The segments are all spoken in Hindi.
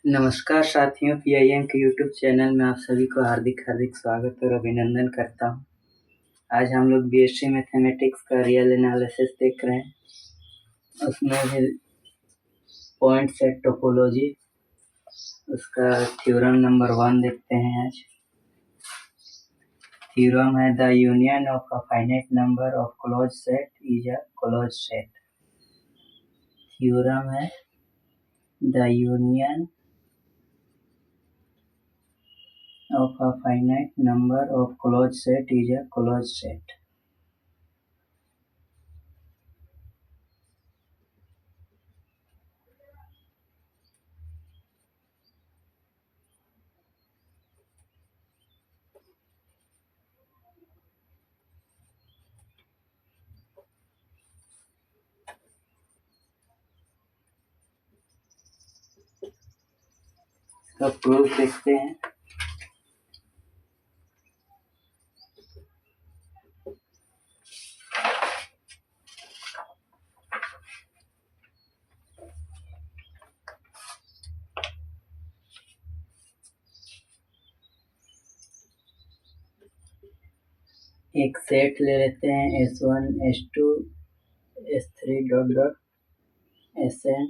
नमस्कार साथियों, पीआईएम के यूट्यूब चैनल में आप सभी को हार्दिक हार्दिक स्वागत और अभिनंदन करता हूं। आज हम लोग बीएससी मैथमेटिक्स का रियल एनालिसिस देख रहे हैं। उसमें भी पॉइंट सेट टोपोलॉजी, उसका थ्योरम नंबर 1 देखते हैं। आज थ्योरम है the union of a finite number of close set is a close set. Theorem है the union of a finite number of closed set is a closed set. तो प्रूफ देखते हैं। एक सेट ले लेते हैं S1 S2 S3 dot dot Sn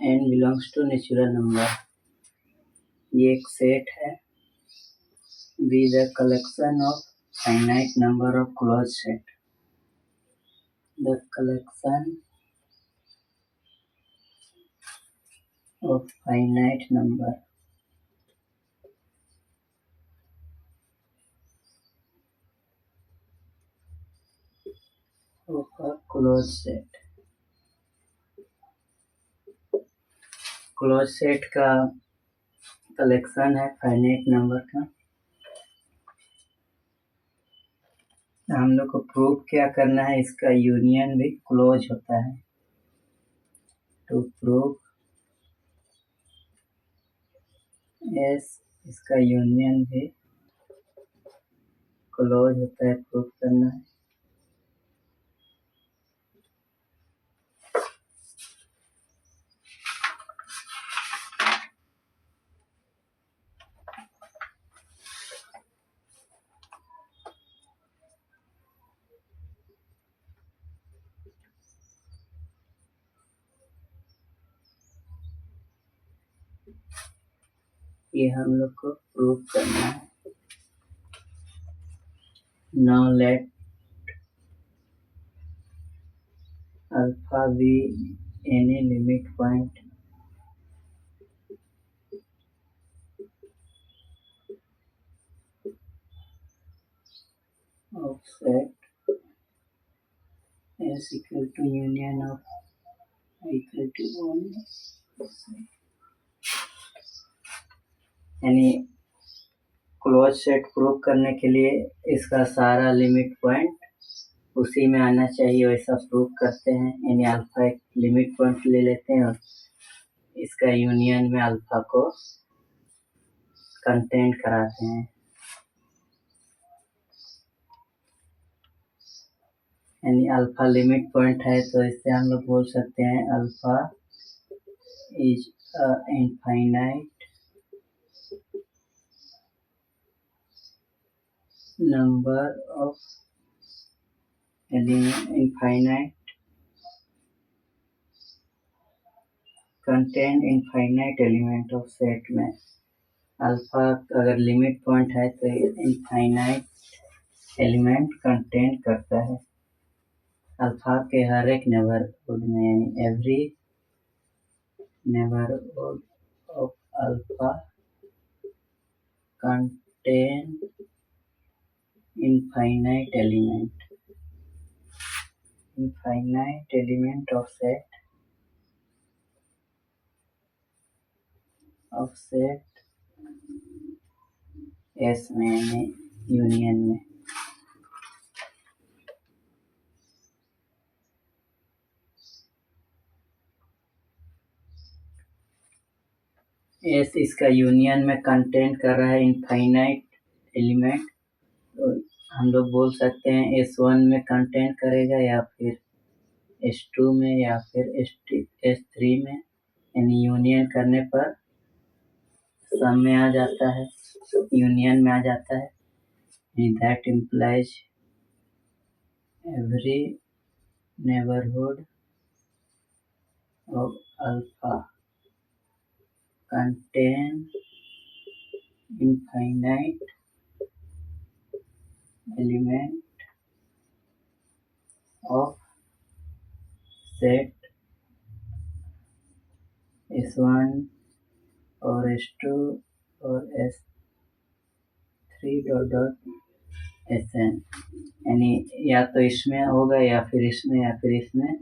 n belongs to natural number. ये एक सेट है। Be the collection of finite number of close set. The collection of finite number of a close set. Close set का कलेक्शन है फाइनाइट नंबर का। हम लोग को प्रूफ क्या करना है, इसका यूनियन भी क्लोज होता है। टू प्रूफ इसका यूनियन भी क्लोज होता है, प्रूफ करना है। ये हम लोग को प्रूफ करना है। Now let alpha be any limit point of set S equal to union of equal to 1, यानी क्लोज सेट प्रूफ करने के लिए इसका सारा लिमिट पॉइंट उसी में आना चाहिए, वैसा प्रूफ करते हैं। यानी अल्फा एक लिमिट पॉइंट ले लेते हैं और इसका यूनियन में अल्फा को कंटेंट कराते हैं। यानी अल्फा लिमिट पॉइंट है, तो इससे हम लोग बोल सकते हैं alpha is infinite number of infinite contain infinite element of set में अल्फा अगर लिमिट पॉइंट है तो इनफाइनाइट एलिमेंट कंटेन करता है अल्फा के हर एक नेबरहुड में। यानी every neighbourhood of alpha contain infinite element of set S में यूनियन में। S इसका यूनियन में कंटेन कर रहा है इनफाइनाइट एलिमेंट, तो हम लोग बोल सकते हैं S1 में कंटेन करेगा या फिर S2 में या फिर S3 में। यानी यूनियन करने पर सम में आ जाता है, यूनियन में आ जाता है। That implies every neighbourhood of alpha contain infinite element of set S1 और S2 और S3 डॉट डॉट Sn, यानी या तो इसमें होगा या फिर इसमें या फिर इसमें,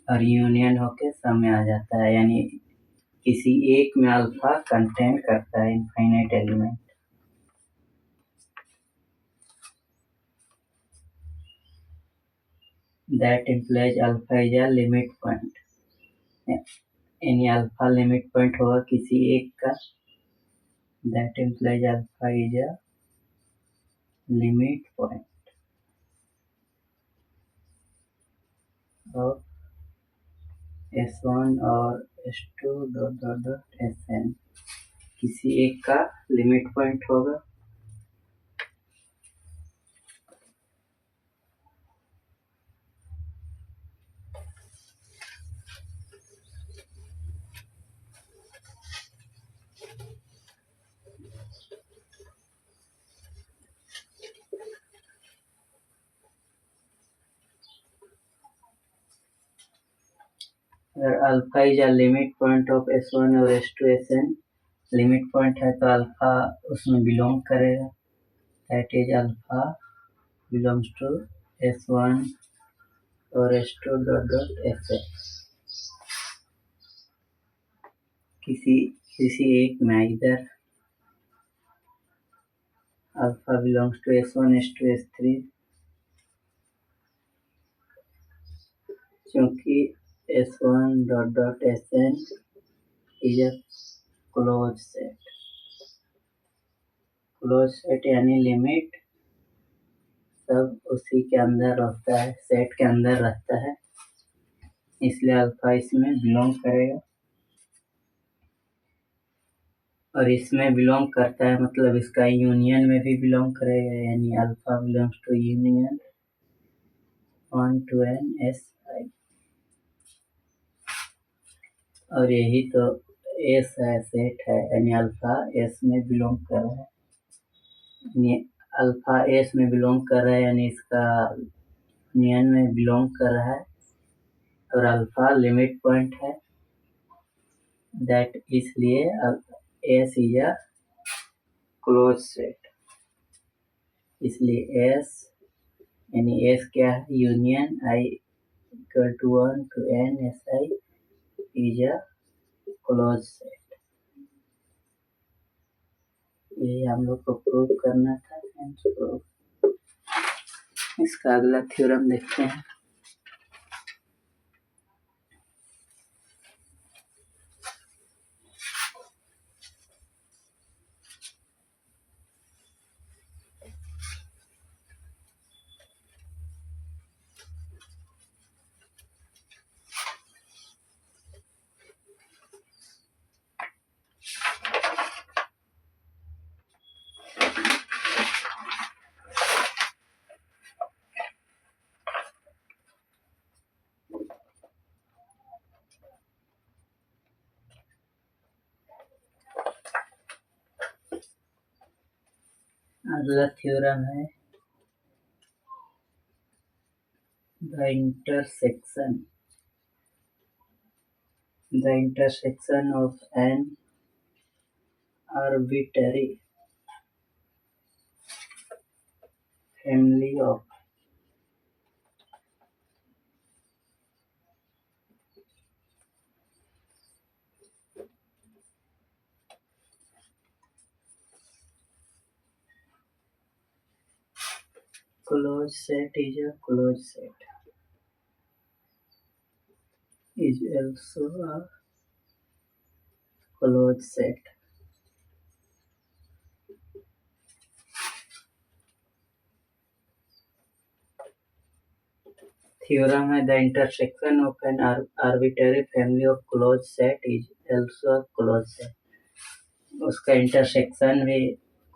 और यूनियन होके सब में आ जाता है, यानी किसी एक में अल्फा कंटेन करता है infinite element. That implies alpha is a limit point, यानी अल्फा लिमिट पॉइंट होगा किसी एक का। That implies alpha is a limit point of S1 और S2 dot dot dot Sn, किसी एक का लिमिट पॉइंट होगा। अगर alpha is a limit point of S1 और S2 Sn, लिमिट पॉइंट है तो अल्फा उसमें बिलोंग करेगा। That is alpha belongs to S1 और S2 डॉट डॉट Sn, किसी एक में, इधर alpha belongs to S1 S2 S3, क्योंकि S1 dot dot Sn is a close set. Close set यानी लिमिट सब उसी के अंदर रहता है, सेट के अंदर रहता है, इसलिए अल्फा इसमें बिलोंग करेगा। और इसमें बिलोंग करता है मतलब इसका यूनियन में भी बिलोंग करेगा, यानी alpha belongs to union 1 to n Si, और यही तो एस है, सेट है, यानी अल्फा एस में बिलोंग कर रहा है, यानी अल्फा एस में बिलोंग कर रहा है, यानी इसका यूनियन में बिलोंग कर रहा है, और अल्फा लिमिट पॉइंट है। दैट इसलिए S is a close set, इसलिए एस यानी एस क्या है, union I equal to 1 to n Si is a close set. ये हम लोग को प्रूव करना था, प्रूव। इसका अगला थ्योरम देखते हैं। अगला थ्योरम है the intersection of an arbitrary family of closed set is a closed set is also a closed set. Theorem है the intersection of an arbitrary family of closed set is also a closed set. उसका इंटरसेक्शन भी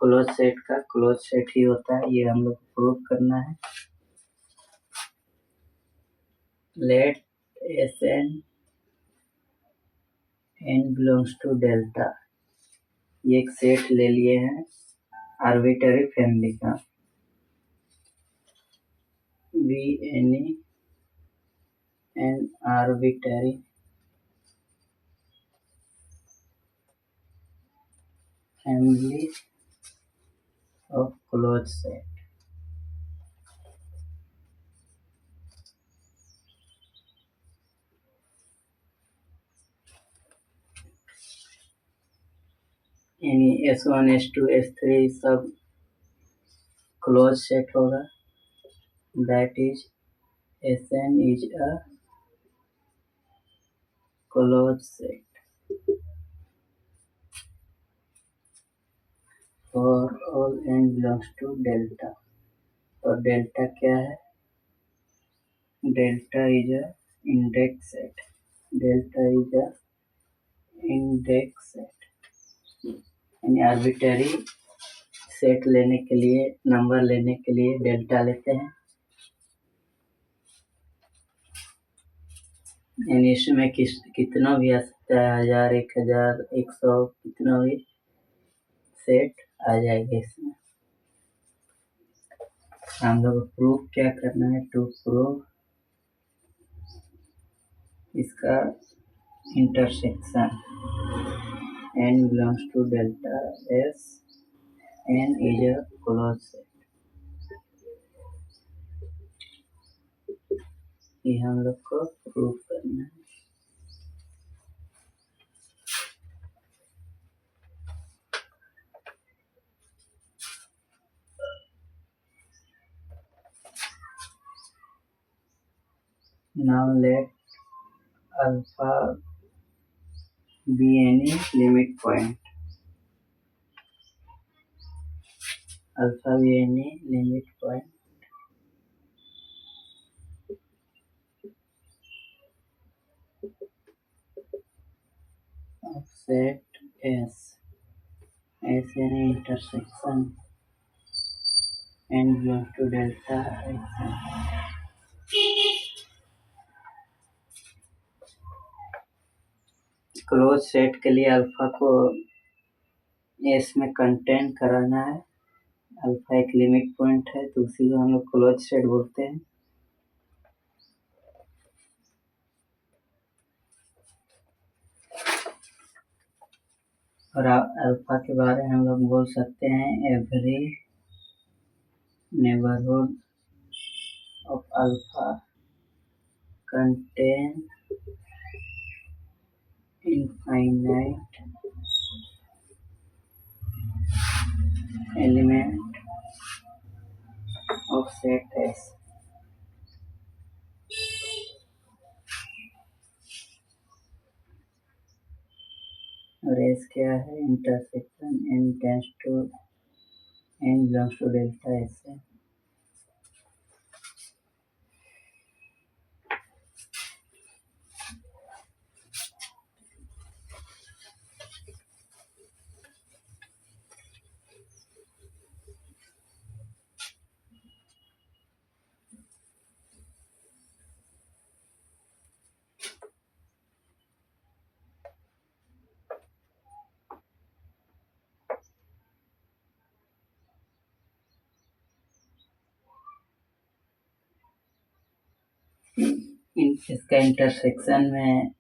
क्लोज सेट का क्लोज सेट ही होता है, ये हम लोग प्रूव करना है। Let S n belongs to delta, ये एक सेट ले लिए हैं आर्बिट्ररी फैमिली का। Be any an arbitrary family of close set. यानी S1 S2 S3 सब क्लोज सेट होगा। That is Sn is a close set for all n belongs to delta. और डेल्टा क्या है? Delta is a index set. Delta is a index set, यानी आर्बिट्ररी सेट लेने के लिए, नंबर लेने के लिए डेल्टा लेते हैं। यानी इसमें कितना भी आ सकता है, 1000, 1000, 100, कितना भी सेट आ जाएगा इसमें। हम लोग प्रूफ क्या करना है? टू प्रूव इसका intersection n belongs to delta s, n is a close set. ये हम लोग को प्रूफ करना है। Now let alpha be any limit point. Alpha be any limit point of set S as any intersection n belongs to delta Sn. Close set के लिए अल्फा को एस में कंटेन कराना है। अल्फा एक लिमिट पॉइंट है, तो उसी को हम लोग क्लोज सेट बोलते हैं। और अल्फा के बारे में हम लोग बोल सकते हैं every neighbourhood of alpha contain infinite element of set S. और एस क्या है? Intersection n tends to n belongs to delta S है। इसका इंटरसेक्शन में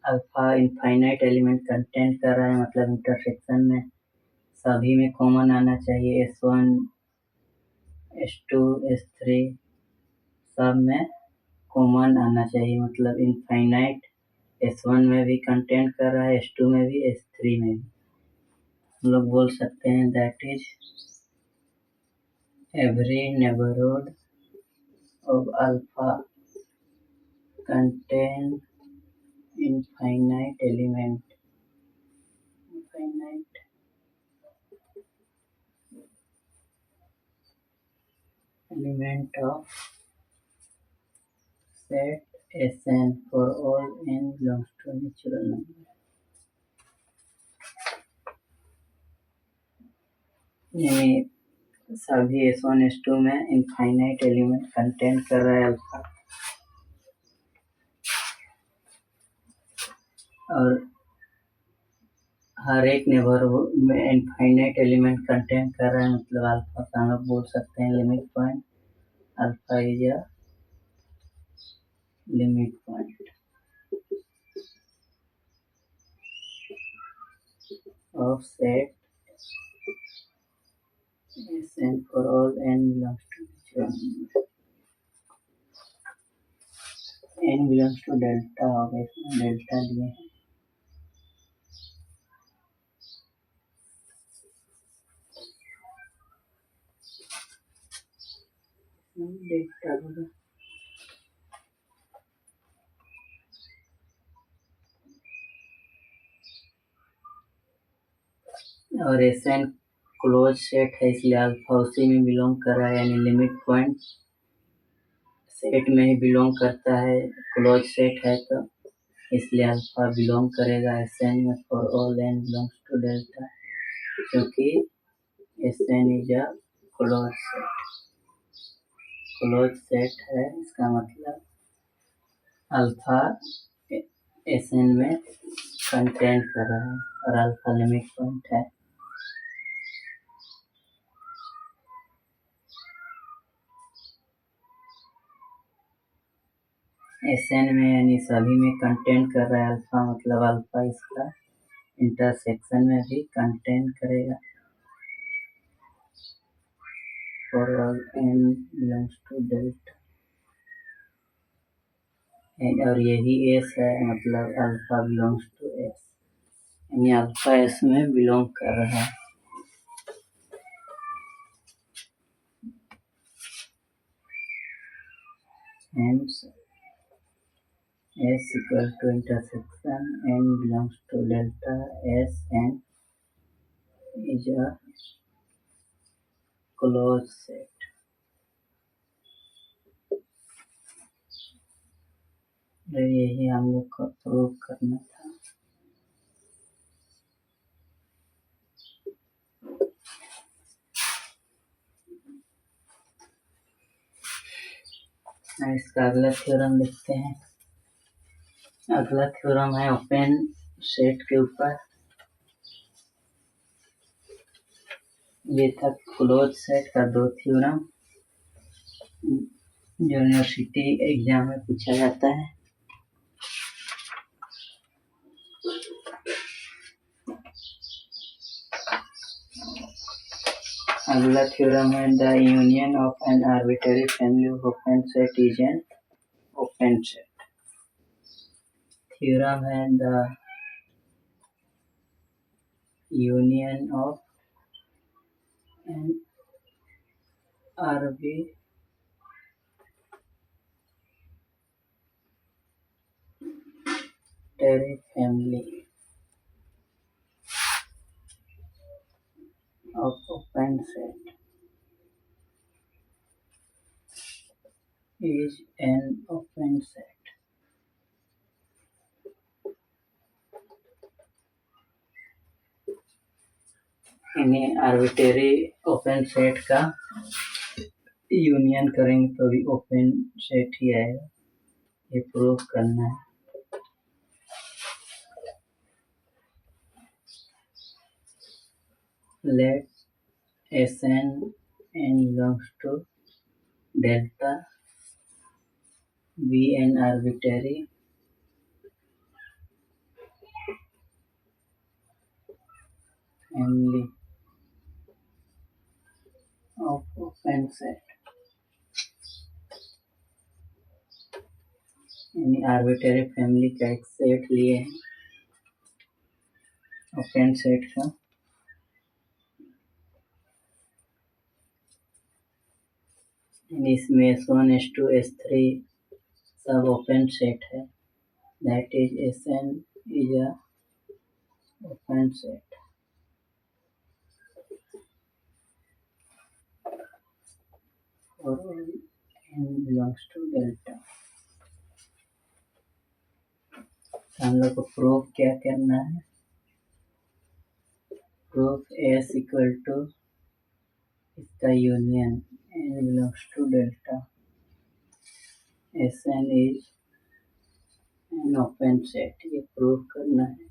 अल्फा इनफाइनाइट एलिमेंट कंटेंट कर रहा है, मतलब इंटरसेक्शन में सभी में कॉमन आना चाहिए। S1 S2 S3 सब में कॉमन आना चाहिए, मतलब इनफाइनाइट S1 में भी कंटेंट कर रहा है, S2 में भी, S3 में भी। हम लोग बोल सकते हैं that is every neighbourhood of alpha contain infinite element of set Sn for all n belongs to natural number. यानी सभी S1 S2 में इनफाइनाइट एलिमेंट कंटेंट कर रहा है अल्फा, और हर एक नेबरहुड में इनफाइनाइट एलिमेंट कंटेंट कर रहा है, मतलब अल्फा का हम लोग बोल सकते हैं limit point, alpha is a limit point of set Sn for all n belongs to natural number. n belongs to delta होगा, इसमें डेल्टा लिए हैं, डेल्टा होगा। और Sn क्लोज सेट है, इसलिए अल्फा उसी में बिलोंग कर रहा है, यानी लिमिट पॉइंट सेट में ही बिलोंग करता है, क्लोज सेट है तो इसलिए अल्फा बिलोंग करेगा Sn में for all n belongs to delta, क्योंकि Sn is a close set है, इसका मतलब अल्फा Sn में कंटेंट कर रहा है और अल्फा लिमिट पॉइंट है। Sn में यानी सभी में कंटेंट कर रहा है अल्फा, मतलब अल्फा इसका इंटरसेक्शन में भी कंटेंट करेगा for all n belongs to delta, और यही S है, मतलब अल्फा बिलोंग्स टू S, यानी अल्फा S में बिलोंग कर रहा है। Hence S equal to intersection n belongs to delta S and is a closed set. यही हम लोग को प्रूव करना था। इसका अगला थ्योरम देखते हैं। अगला थ्योरम है ओपन सेट के ऊपर। ये था क्लोज सेट का दो थ्योरम जो यूनिवर्सिटी एग्जाम में पूछा जाता है। अगला थ्योरम है the union of an arbitrary family of open set is an open set. Theorem है the union of an arbitrary family of open set is an open set। यानी आर्बिट्ररी ओपन सेट का यूनियन करेंगे तो भी ओपन सेट ही आएगा, ये प्रूव करना है। Let Sn n belongs to delta be an arbitrary family of open set। यानी आर्बिट्ररी फैमिली का एक सेट लिए हैं ओपन सेट का, इसमें S1 S2 S3 सब ओपन सेट है, that is Sn is a open set. और n belongs to delta। हम लोग को प्रूफ क्या करना है? प्रूफ S इक्वल टू इसका union n belongs to delta Sn is an open set, ये प्रूव करना है।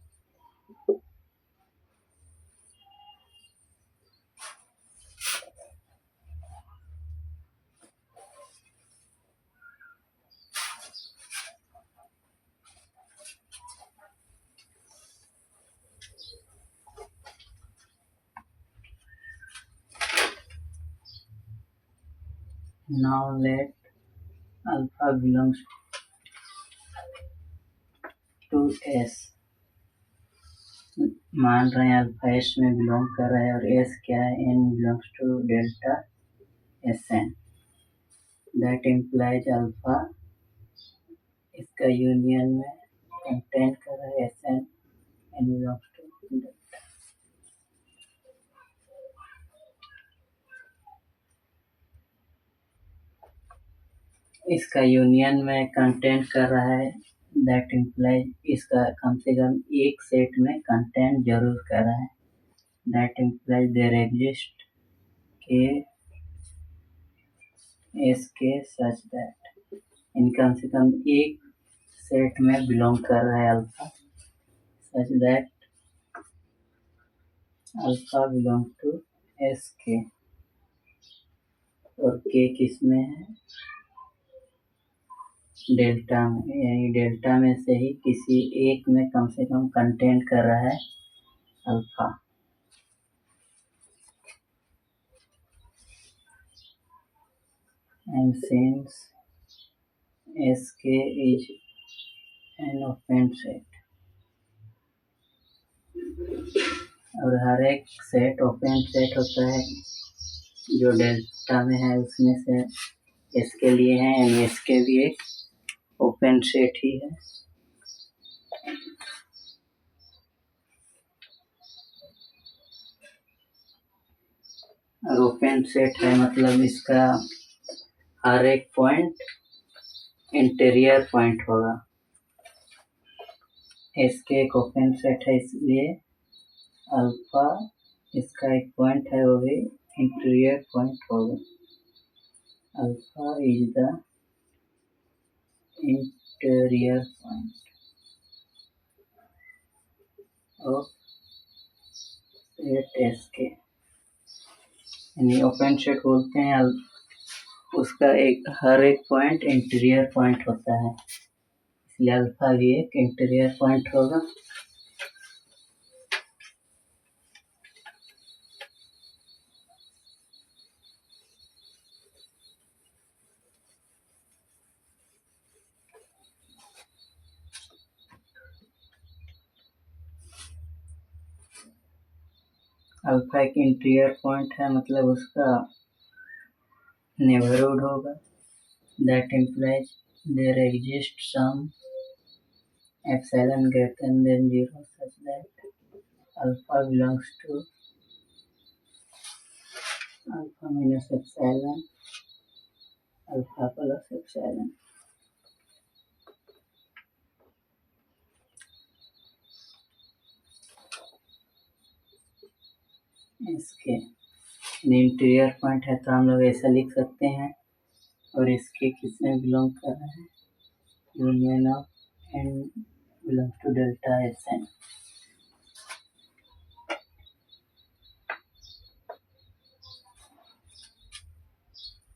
Now let alpha belongs to S। मान रहे हैं अल्फा एस में बिलोंग कर रहा है और एस क्या है, n belongs to delta Sn। That implies alpha इसका यूनियन में कंटेन कर रहा है Sn, n belongs to delta. इसका यूनियन में कंटेंट कर रहा है, दैट इम्प्लाइज इसका कम से कम एक सेट में कंटेंट जरूर कर रहा है। दैट इम्प्लाइज देयर एग्जिस्ट के एस के सच दैट, इन कम से कम एक सेट में बिलोंग कर रहा है alpha, such that alpha belong to S K. और के किस में है, डेल्टा में, यानी डेल्टा में से ही किसी एक में कम से कम कंटेंट कर रहा है अल्फा। एंड सिंस एस के इज एन ओपन सेट, और हर एक सेट ओपन सेट होता है जो डेल्टा में है, उसमें से एस के लिए है, यानी एस के भी एक ओपन सेट ही है। और ओपन सेट है मतलब इसका हर एक पॉइंट इंटीरियर पॉइंट होगा। एस के एक ओपन सेट है, इसलिए अल्फा इसका एक पॉइंट है, वो भी इंटीरियर पॉइंट होगा। Alpha is the interior point of set S के, यानी ओपन सेट बोलते हैं उसका एक हर एक पॉइंट इंटीरियर पॉइंट होता है, इसलिए अल्फा भी एक इंटीरियर पॉइंट होगा। अल्फा एक इंटीरियर पॉइंट है, मतलब उसका नेबरहुड होगा। That implies there exist some epsilon greater than 0 such that alpha belongs to alpha minus epsilon alpha plus epsilon. इसके इंटीरियर पॉइंट है तो हम लोग ऐसा लिख सकते हैं, और इसके किसमें बिलोंग कर रहा है, union of n belongs to delta Sn।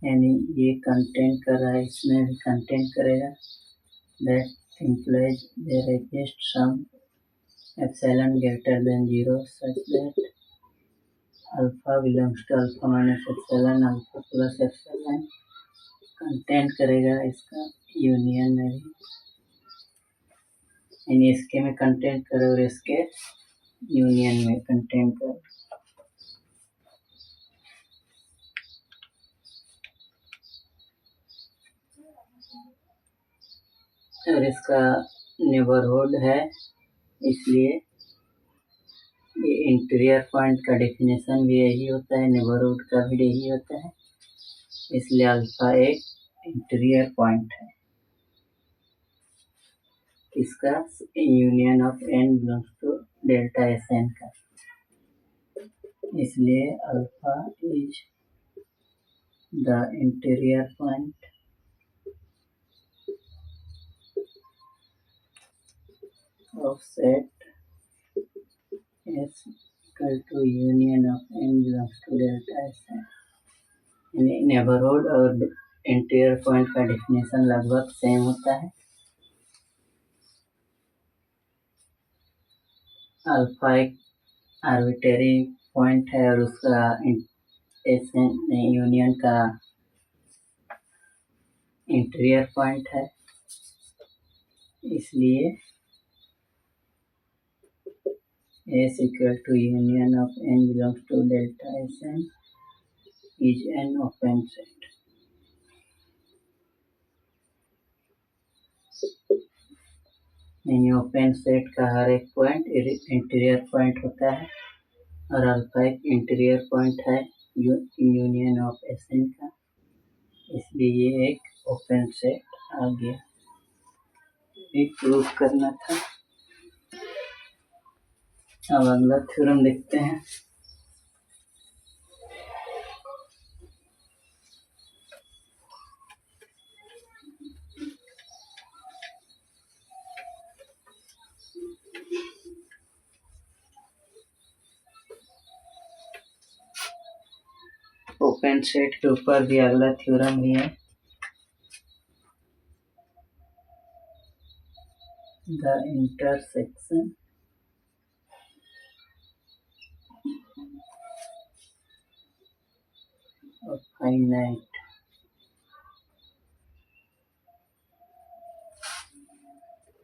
यानी ये कंटेंट कर रहा है, इसमें भी कंटेंट करेगा। That implies there exist some epsilon greater than 0 such that alpha belongs to alpha minus epsilon alpha plus epsilon. Content करेगा इसका यूनियन में भी, यानी इसके में कंटेंट करे और इसके यूनियन में कंटेंट करे। और इसका नेबरहुड है, इसलिए ये इंटीरियर पॉइंट का डेफिनेशन भी यही होता है, नेबरहुड का भी यही होता है, इसलिए अल्फा एक इंटीरियर पॉइंट है। इसका union of n belongs to delta Sn का, इसलिए alpha is the interior point of set S equal to union of n belongs to delta Sn। Neighbourhood और इंटीरियर पॉइंट का डेफिनेशन लगभग सेम होता है। अल्फा एक आर्बिट्रेरी पॉइंट है और उसका Sn यूनियन का इंटीरियर पॉइंट है, इसलिए S equal to union of n belongs to delta Sn is an open set। यानी ओपन सेट का हर एक पॉइंट इंटीरियर पॉइंट होता है और अल्फा एक इंटीरियर पॉइंट है यूनियन ऑफ Sn का, इसलिए ये एक ओपन सेट आ गया। एक प्रूफ करना था। अब अगला थ्योरम देखते हैं। ओपन सेट के ऊपर भी अगला थ्योरम भी है। The intersection of finite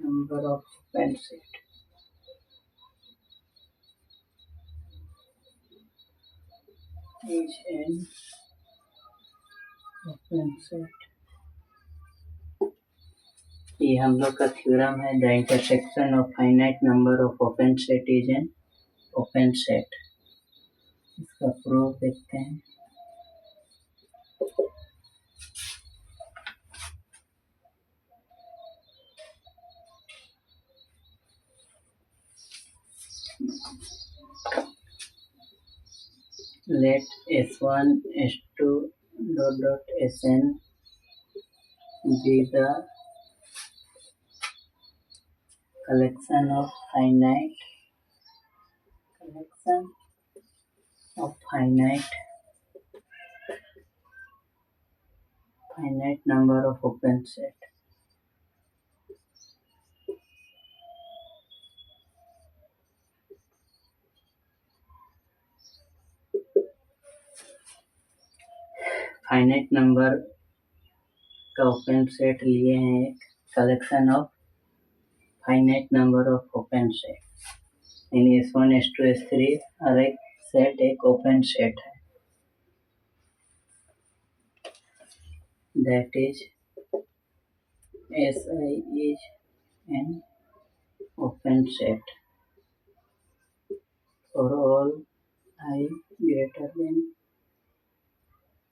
number of open set is an open set. ये हम लोग का थ्योरम है। The intersection of finite number of open set is an open set. इसका प्रूफ देखते हैं। Let S1 S2 dot Sn be the collection of finite number of open set। Finite number का ओपन सेट लिए हैं एक collection of finite number of open set, यानी S1 S2 S3 और एक सेट एक ओपन सेट है। That is Si is an open set for all I greater than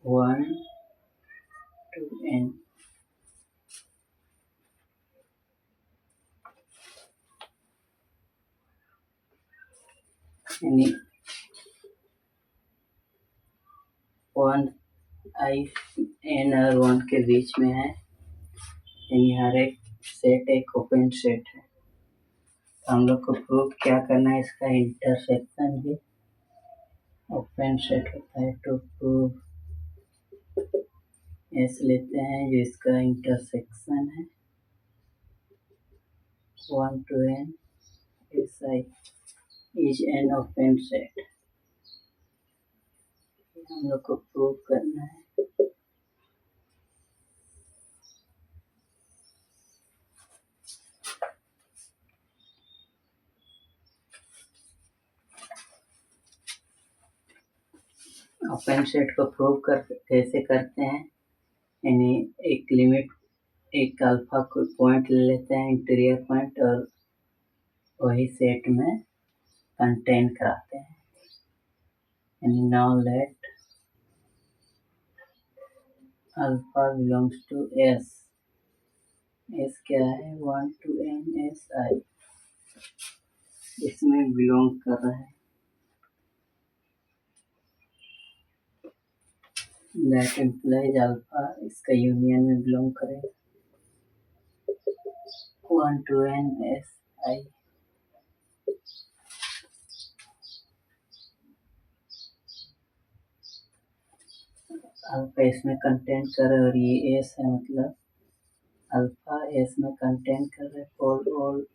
1 to n। यानी 1 i n और 1 के बीच में है, यानी हर एक सेट एक ओपन सेट है। तो हम लोग को प्रूव क्या करना है, इसका इंटरसेक्शन भी ओपन सेट होता है। तो प्रूव S लेते हैं जो इसका इंटरसेक्शन है 1 to n Si is an open set। हम लोग को प्रूव करना है। ओपन सेट को प्रूव कैसे करते हैं, यानी एक लिमिट एक अल्फा को पॉइंट ले लेते हैं इंटीरियर पॉइंट और वही सेट में कंटेन कराते हैं। यानी now let alpha belongs to S। S क्या है 1 to n Si, इसमें बिलोंग कर रहा है। दैट इम्प्लाइज अल्फा इसका यूनियन में बिलोंग करेगा 1 to n S I. Alpha इसमें कंटेंट कर रहा है और ये एस है, मतलब अल्फा एस में कंटेंट कर रहा है फॉर ऑल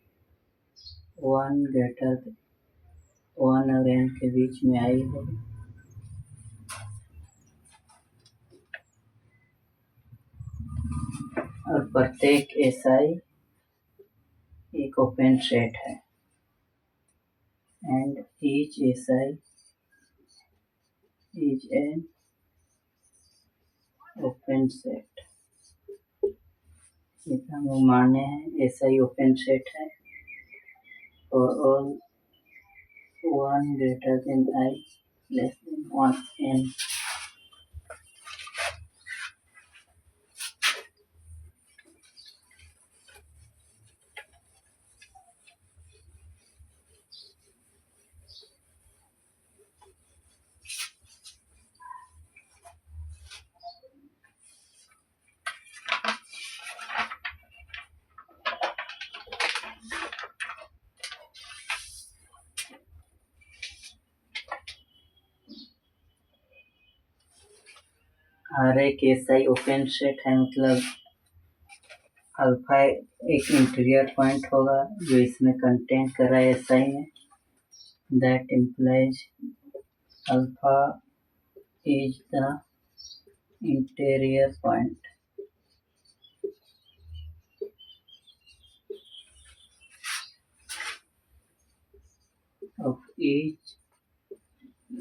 1 ग्रेटर 1 और n के बीच में आई है। और प्रत्येक एस आई एक ओपन सेट है and each S I is an open set. ये हम लोग माने हैं एस आई ओपन सेट है और all 1 greater than I less than 1 n। हर एक एस आई ओपन सेट है, मतलब अल्फा एक इंटीरियर पॉइंट होगा जो इसमें कंटेंट कर रहा है एस आई में। That implies alpha is the interior point of each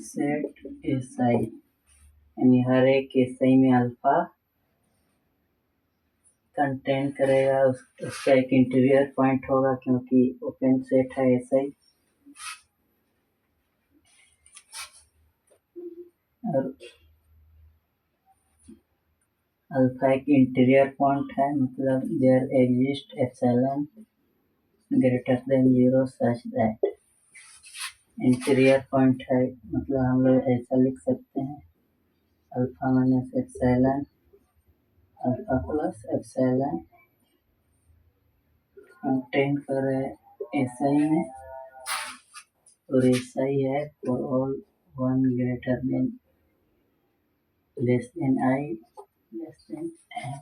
set S I. यानी हर एक एस आई में अल्फा कंटेंट करेगा, उसका एक इंटीरियर पॉइंट होगा क्योंकि ओपन सेट है एस आई। और अल्फा एक इंटीरियर पॉइंट है, मतलब there exist epsilon greater than 0 such that. Interior point है, मतलब हम लोग ऐसा लिख सकते हैं alpha minus epsilon alpha plus epsilon content कर रहे एस आई में और एस आई है for all 1 greater than less than I less than n.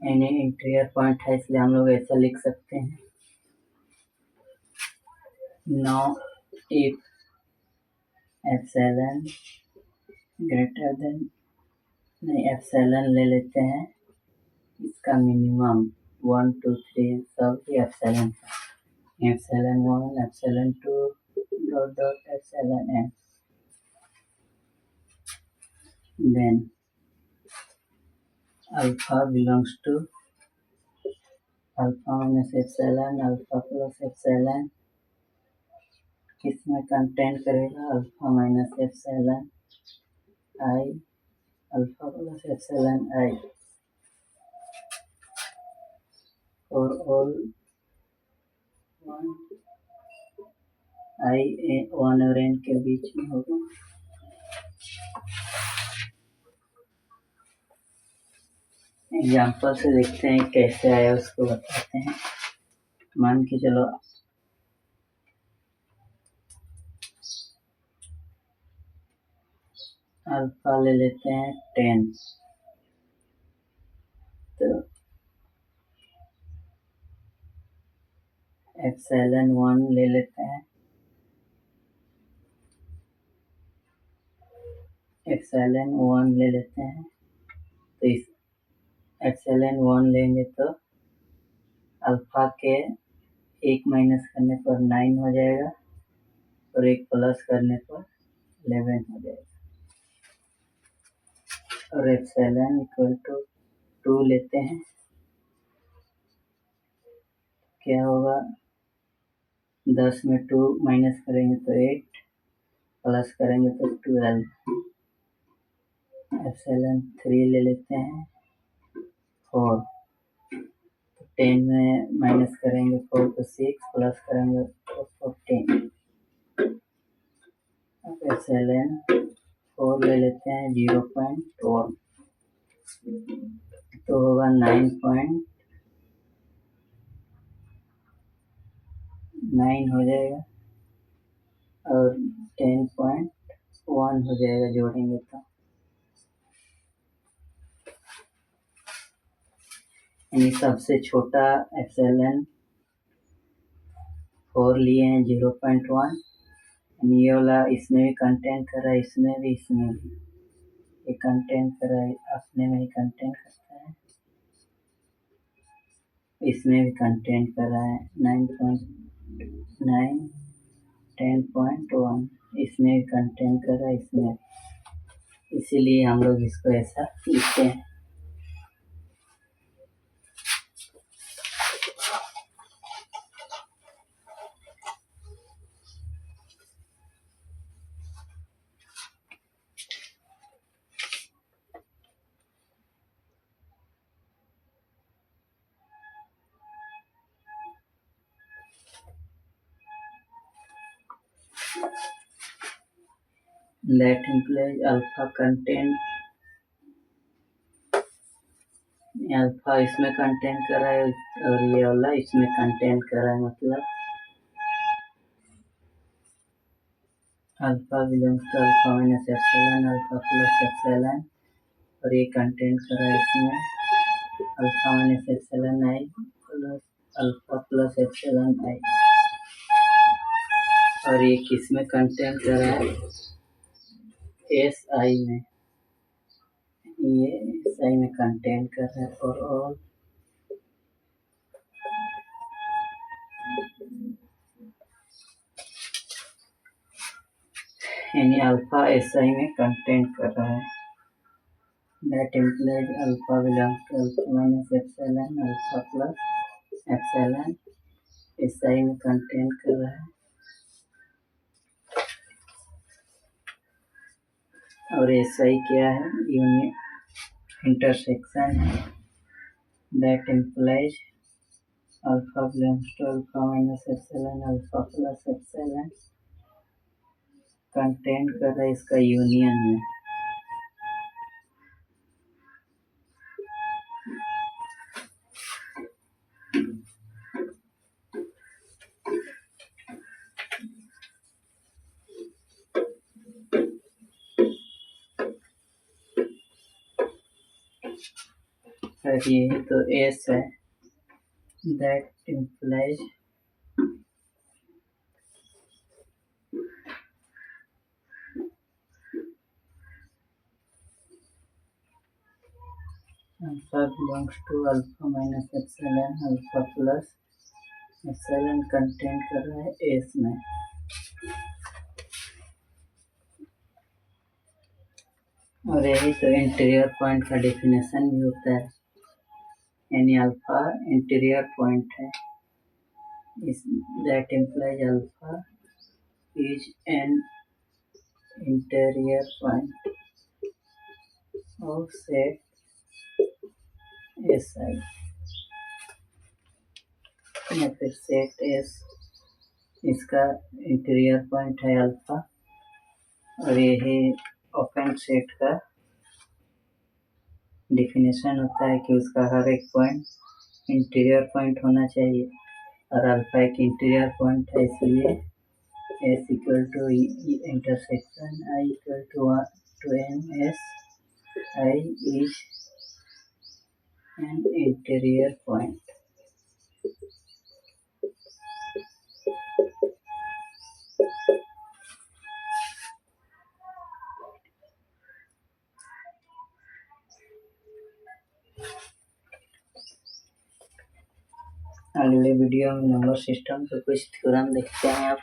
यानी इंटीरियर पॉइंट है, इसलिए हम लोग ऐसा लिख सकते हैं no if epsilon greater than, नहीं एप्सिलॉन ले लेते हैं इसका मिनिमम 1 2 3 सब epsilon epsilon 1 epsilon 2 dot dot epsilon n. Then alpha belongs to alpha minus epsilon alpha plus epsilon किसमें कंटेंट करेगा alpha minus epsilon i alpha plus epsilon आई और ऑल 1 आई 1 और n के बीच में होगा। एग्जाम्पल से देखते हैं कैसे आया उसको बताते हैं। मान के चलो अल्फा ले लेते हैं 10, तो एप्सिलॉन 1 ले लेते हैं एप्सिलॉन 1 ले लेते हैं तो इस एप्सिलॉन 1 लेंगे तो अल्फा के एक माइनस करने पर 9 हो जाएगा और एक प्लस करने पर 11 हो जाएगा। और एप्सिलॉन इक्वल टू 2 लेते हैं, क्या होगा 10 में 2 माइनस करेंगे तो 8 प्लस करेंगे तो 12। एप्सिलॉन 3 ले लेते हैं 4, 10 में माइनस करेंगे 4 तो 6 प्लस करेंगे तो 14। SLN4 ले लेते हैं 0.1 तो होगा 9.9 हो जाएगा और 10.1 हो जाएगा जोड़ेंगे तो, यानी सबसे छोटा SLN4 लिए हैं 0.1, ये वाला इसमें भी कंटेंट कर रहा है, इसमें भी ये कंटेंट कर रहा है, अपने में ही कंटेंट करता है, इसमें भी कंटेंट कर रहा है 9.9 10.1, इसमें भी कंटेंट कर रहा है, इसमें, इसीलिए हम लोग इसको ऐसा लिखते हैं। That implies alpha content, alpha इसमें कंटेंट कर रहा है और ये वाला इसमें कंटेंट कर रहा है, मतलब alpha belongs to alpha minus epsilon alpha plus epsilon, और ये कंटेंट कर रहा है इसमें alpha minus epsilon I plus alpha plus epsilon आई, और ये किस में कंटेंट कर रहा है, एस आई में, ये एस आई में कंटेंट कर रहा है और ऑल यानी अल्फा एस आई में कंटेंट कर रहा है। That implies alpha belongs to alpha minus epsilon alpha plus epsilon SI में कंटेंट कर रहा है, और SI क्या है, यूनियन इंटरसेक्शन है। That implies alpha belongs to alpha minus epsilon alpha plus epsilon content कर रहा है इसका यूनियन में, और ये तो S है। That implies alpha belongs to alpha minus epsilon alpha plus epsilon content कर रहा है S में, और यही तो इंटीरियर पॉइंट का डेफिनेशन भी होता है, यानी अल्फा इंटीरियर पॉइंट है। इस that implies alpha is an interior point of set S I, या फिर सेट एस, इसका इंटीरियर पॉइंट है अल्फा, और यही ओपन सेट का डिफिनेशन होता है कि उसका हर एक पॉइंट इंटीरियर पॉइंट होना चाहिए, और अल्फा एक इंटीरियर पॉइंट है, इसलिए S equal to intersection I equal to n S I is an interior point. अगले वीडियो में नंबर सिस्टम पे कुछ थ्योरम देखते हैं आप।